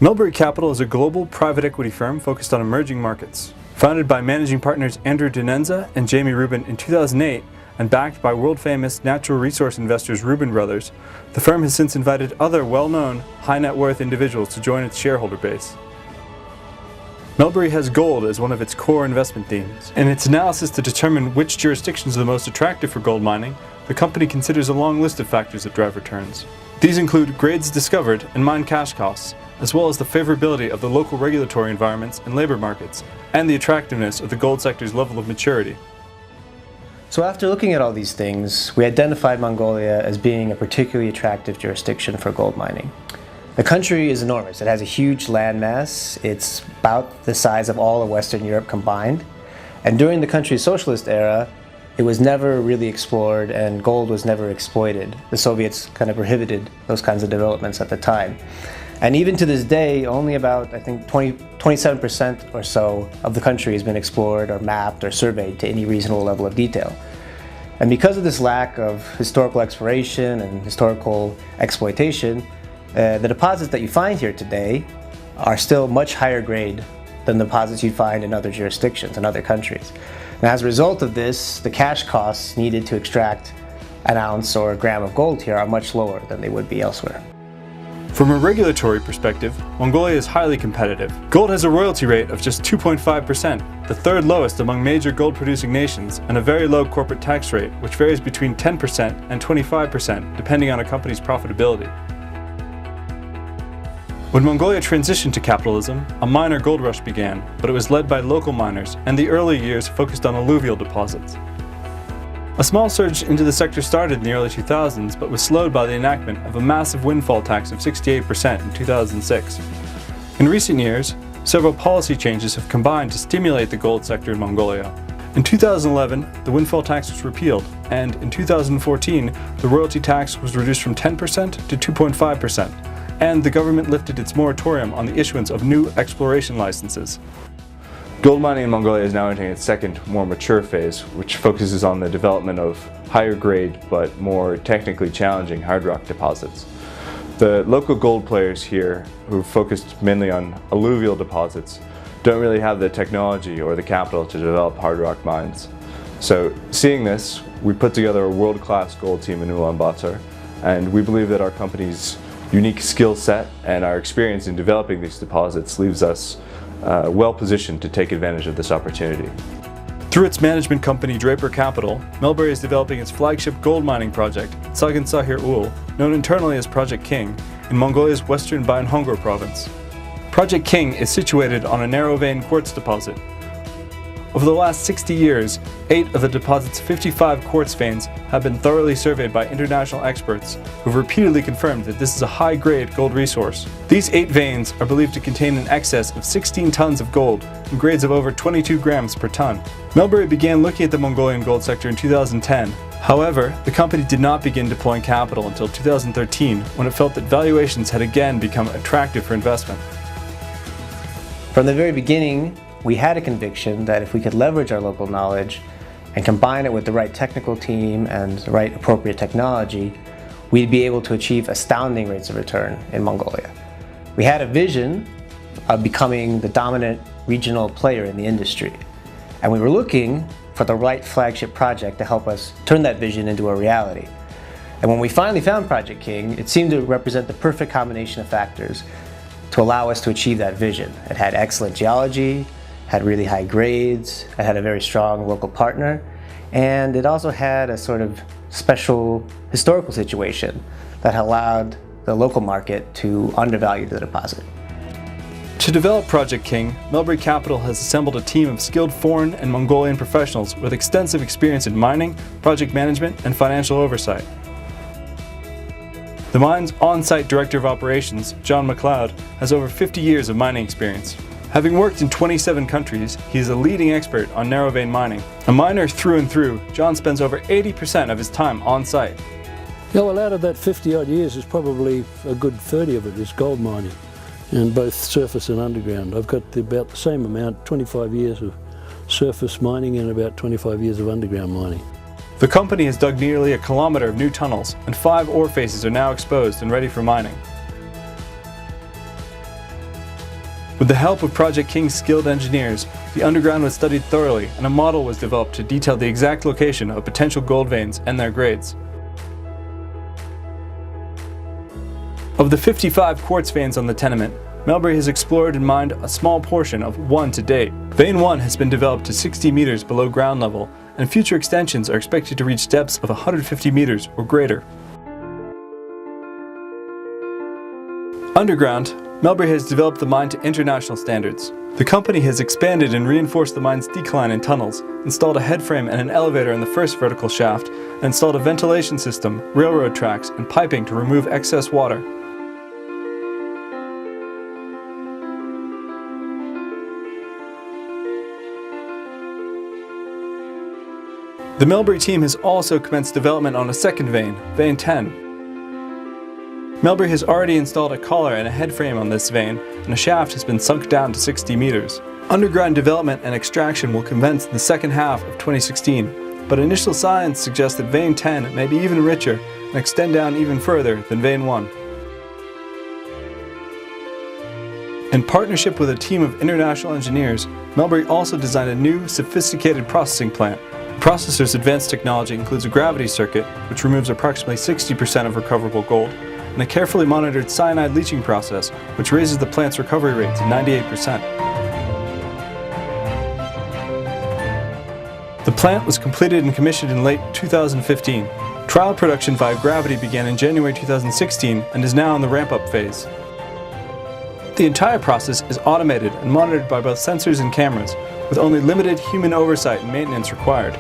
Melbury Capital is a global private equity firm focused on emerging markets. Founded by managing partners Andrew Dinenza and Jamie Rubin in 2008 and backed by world-famous natural resource investors Rubin Brothers, the firm has since invited other well-known, high-net-worth individuals to join its shareholder base. Melbury has gold as one of its core investment themes. In its analysis to determine which jurisdictions are the most attractive for gold mining, the company considers a long list of factors that drive returns. These include grades discovered and mine cash costs, as well as the favorability of the local regulatory environments and labor markets, and the attractiveness of the gold sector's level of maturity. So after looking at all these things, we identified Mongolia as being a particularly attractive jurisdiction for gold mining. The country is enormous. It has a huge landmass. It's about the size of all of Western Europe combined. And during the country's socialist era, it was never really explored and gold was never exploited. The Soviets kind of prohibited those kinds of developments at the time. And even to this day, only about, I think, 27% or so of the country has been explored or mapped or surveyed to any reasonable level of detail. And because of this lack of historical exploration and historical exploitation, the deposits that you find here today are still much higher grade than the deposits you find in other jurisdictions and other countries. And as a result of this, the cash costs needed to extract an ounce or a gram of gold here are much lower than they would be elsewhere. From a regulatory perspective, Mongolia is highly competitive. Gold has a royalty rate of just 2.5%, the third lowest among major gold-producing nations, and a very low corporate tax rate, which varies between 10% and 25%, depending on a company's profitability. When Mongolia transitioned to capitalism, a minor gold rush began, but it was led by local miners, and the early years focused on alluvial deposits. A small surge into the sector started in the early 2000s, but was slowed by the enactment of a massive windfall tax of 68% in 2006. In recent years, several policy changes have combined to stimulate the gold sector in Mongolia. In 2011, the windfall tax was repealed, and in 2014, the royalty tax was reduced from 10% to 2.5%, and the government lifted its moratorium on the issuance of new exploration licenses. Gold mining in Mongolia is now entering its second, more mature phase, which focuses on the development of higher grade but more technically challenging hard rock deposits. The local gold players here, who've focused mainly on alluvial deposits, don't really have the technology or the capital to develop hard rock mines. So, seeing this, we put together a world-class gold team in Ulaanbaatar, and we believe that our company's unique skill set and our experience in developing these deposits leaves us well positioned to take advantage of this opportunity. Through its management company Draper Capital, Melbury is developing its flagship gold mining project, Tsagaan Sahir Ul, known internally as Project King, in Mongolia's western Bayan Hongor province. Project King is situated on a narrow vein quartz deposit. Over the last 60 years, 8 of the deposit's 55 quartz veins have been thoroughly surveyed by international experts who have repeatedly confirmed that this is a high-grade gold resource. These 8 veins are believed to contain an excess of 16 tons of gold and grades of over 22 grams per ton. Melbury began looking at the Mongolian gold sector in 2010. However, the company did not begin deploying capital until 2013, when it felt that valuations had again become attractive for investment. From the very beginning, we had a conviction that if we could leverage our local knowledge and combine it with the right technical team and the right appropriate technology, we'd be able to achieve astounding rates of return in Mongolia. We had a vision of becoming the dominant regional player in the industry, and we were looking for the right flagship project to help us turn that vision into a reality. And when we finally found Project King, it seemed to represent the perfect combination of factors to allow us to achieve that vision. It had excellent geology, had really high grades, it had a very strong local partner, and it also had a sort of special historical situation that allowed the local market to undervalue the deposit. To develop Project King, Melbury Capital has assembled a team of skilled foreign and Mongolian professionals with extensive experience in mining, project management, and financial oversight. The mine's on-site Director of Operations, John McLeod, has over 50 years of mining experience. Having worked in 27 countries, he is a leading expert on narrow vein mining. A miner through and through, John spends over 80% of his time on site. Yeah, well, out of that 50-odd years, is probably a good 30 of it is gold mining, and both surface and underground. I've got about the same amount, 25 years of surface mining and about 25 years of underground mining. The company has dug nearly a kilometer of new tunnels, and 5 ore faces are now exposed and ready for mining. With the help of Project King's skilled engineers, the underground was studied thoroughly and a model was developed to detail the exact location of potential gold veins and their grades. Of the 55 quartz veins on the tenement, Melbury has explored and mined a small portion of one to date. Vein 1 has been developed to 60 meters below ground level, and future extensions are expected to reach depths of 150 meters or greater. Underground, Melbury has developed the mine to international standards. The company has expanded and reinforced the mine's decline and tunnels, installed a headframe and an elevator in the first vertical shaft, and installed a ventilation system, railroad tracks, and piping to remove excess water. The Melbury team has also commenced development on a second vein, Vein 10. Melbury has already installed a collar and a headframe on this vein, and a shaft has been sunk down to 60 meters. Underground development and extraction will commence in the second half of 2016, but initial signs suggest that Vein 10 may be even richer and extend down even further than Vein 1. In partnership with a team of international engineers, Melbury also designed a new, sophisticated processing plant. The processor's advanced technology includes a gravity circuit, which removes approximately 60% of recoverable gold, and a carefully monitored cyanide leaching process, which raises the plant's recovery rate to 98%. The plant was completed and commissioned in late 2015. Trial production via gravity began in January 2016 and is now in the ramp-up phase. The entire process is automated and monitored by both sensors and cameras, with only limited human oversight and maintenance required.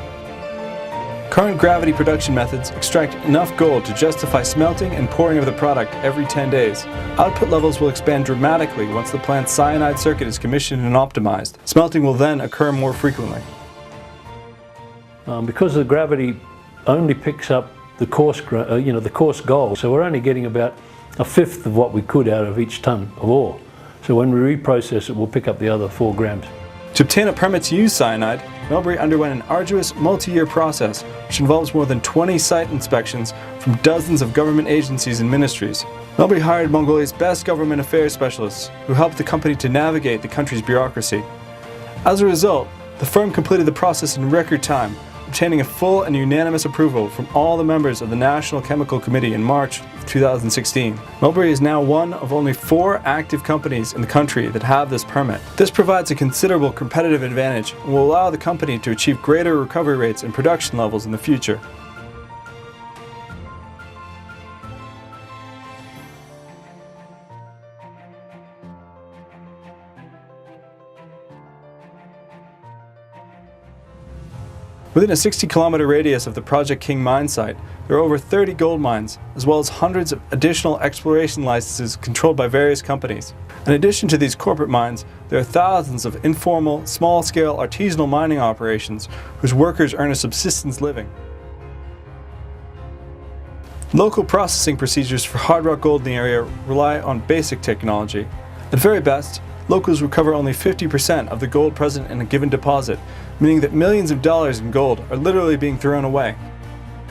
Current gravity production methods extract enough gold to justify smelting and pouring of the product every 10 days. Output levels will expand dramatically once the plant's cyanide circuit is commissioned and optimized. Smelting will then occur more frequently. Because the gravity only picks up the coarse gold, so we're only getting about a fifth of what we could out of each ton of ore. So when we reprocess it, we'll pick up the other 4 grams. To obtain a permit to use cyanide, Melbury underwent an arduous multi-year process which involves more than 20 site inspections from dozens of government agencies and ministries. Melbury hired Mongolia's best government affairs specialists who helped the company to navigate the country's bureaucracy. As a result, the firm completed the process in record time, obtaining a full and unanimous approval from all the members of the National Chemical Committee in March of 2016. Melbury is now one of only 4 active companies in the country that have this permit. This provides a considerable competitive advantage and will allow the company to achieve greater recovery rates and production levels in the future. Within a 60-kilometer radius of the Project King mine site, there are over 30 gold mines, as well as hundreds of additional exploration licenses controlled by various companies. In addition to these corporate mines, there are thousands of informal, small-scale artisanal mining operations whose workers earn a subsistence living. Local processing procedures for hard rock gold in the area rely on basic technology. At very best, locals recover only 50% of the gold present in a given deposit, meaning that millions of dollars in gold are literally being thrown away.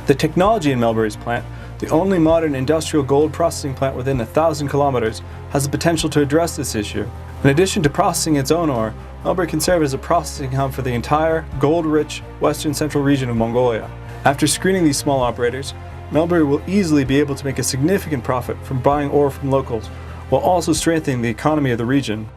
The technology in Melbury's plant, the only modern industrial gold processing plant within 1,000 kilometers, has the potential to address this issue. In addition to processing its own ore, Melbury can serve as a processing hub for the entire gold-rich western central region of Mongolia. After screening these small operators, Melbury will easily be able to make a significant profit from buying ore from locals, while also strengthening the economy of the region.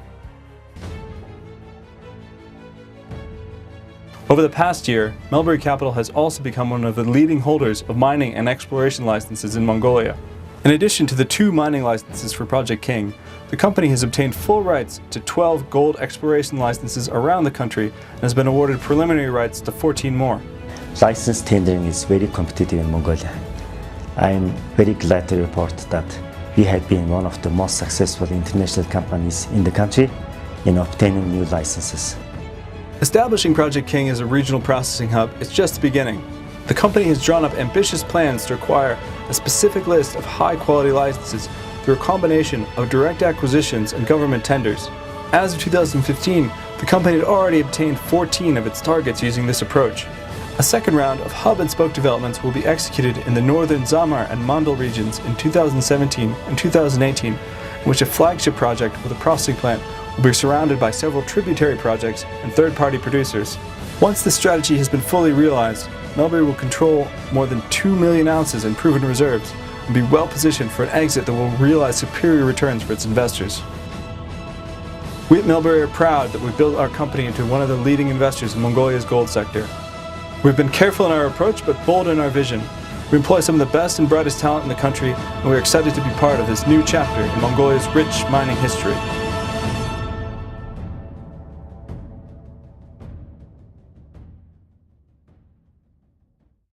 Over the past year, Melbury Capital has also become one of the leading holders of mining and exploration licenses in Mongolia. In addition to the 2 mining licenses for Project King, the company has obtained full rights to 12 gold exploration licenses around the country and has been awarded preliminary rights to 14 more. License tendering is very competitive in Mongolia. I am very glad to report that we have been one of the most successful international companies in the country in obtaining new licenses. Establishing Project King as a regional processing hub is just the beginning. The company has drawn up ambitious plans to acquire a specific list of high-quality licenses through a combination of direct acquisitions and government tenders. As of 2015, the company had already obtained 14 of its targets using this approach. A second round of hub and spoke developments will be executed in the northern Zamar and Mandal regions in 2017 and 2018, in which a flagship project with a processing plant We'll be surrounded by several tributary projects and third-party producers. Once this strategy has been fully realized, Melbury will control more than 2 million ounces in proven reserves and be well positioned for an exit that will realize superior returns for its investors. We at Melbury are proud that we built our company into one of the leading investors in Mongolia's gold sector. We've been careful in our approach but bold in our vision. We employ some of the best and brightest talent in the country, and we're excited to be part of this new chapter in Mongolia's rich mining history.